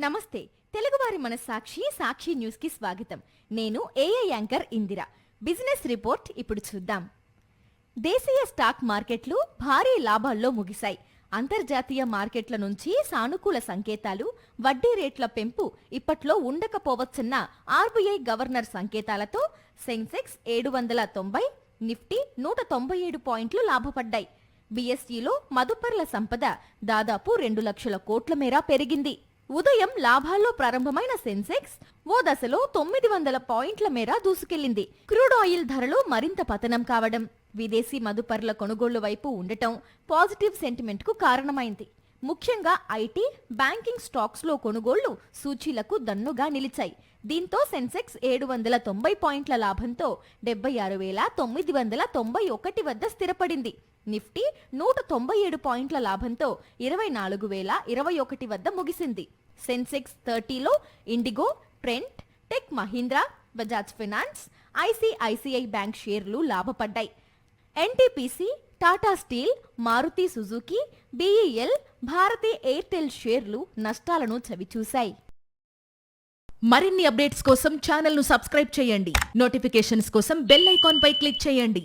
నమస్తే. తెలుగువారి మన సాక్షి న్యూస్ కి స్వాగతం. నేను AI anchor Indira. Business report ఇప్పుడు చూద్దాం. దేశీయ స్టాక్ మార్కెట్లు భారీ లాభాల్లో ముగిశాయి. అంతర్జాతీయ మార్కెట్ల నుంచి సానుకూల సంకేతాలు, వడ్డీ రేట్ల పెంపు ఇప్పట్లో ఉండకపోవచ్చన్న ఆర్బీఐ గవర్నర్ సంకేతాలతో సెన్సెక్స్ 790, నిఫ్టీ 197 పాయింట్లు లాభపడ్డాయి. బీఎస్ఈలో మదుపర్ల సంపద దాదాపు 2 లక్షల కోట్ల మేర పెరిగింది. ఉదయం లాభాల్లో ప్రారంభమైన సెన్సెక్స్ ఓ దశలో 900 పాయింట్ల మేర దూసుకెళ్లింది. క్రూడ్ ఆయిల్ ధరలు మరింత పతనం కావడం, విదేశీ మదుపర్ల కొనుగోళ్లు వైపు ఉండటం పాజిటివ్ సెంటిమెంట్ కు కారణమైంది. ముఖ్యంగా ఐటీ, బ్యాంకింగ్ స్టాక్స్ లో కొనుగోళ్లు సూచీలకు దన్నుగా నిలిచాయి. దీంతో సెన్సెక్స్ 790 పాయింట్ల లాభంతో 76,991 వద్ద స్థిరపడింది. నిఫ్టీ 197 పాయింట్ల లాభంతో 24,021 వద్ద ముగిసింది. సెన్సెక్స్ 30లో IndiGo, Trent, Tech Mahindra, Bajaj Finance, ICICI Bank షేర్లు లాభపడ్డాయి. NTPC, Tata Steel, Maruti Suzuki, BEL, Bharti Airtel షేర్లు నష్టాలను చవిచూశాయి. మరిన్ని అప్డేట్స్ కోసం ఛానల్ ను సబ్స్క్రైబ్ చేయండి. నోటిఫికేషన్స్ కోసం బెల్ ఐకాన్ పై క్లిక్ చేయండి.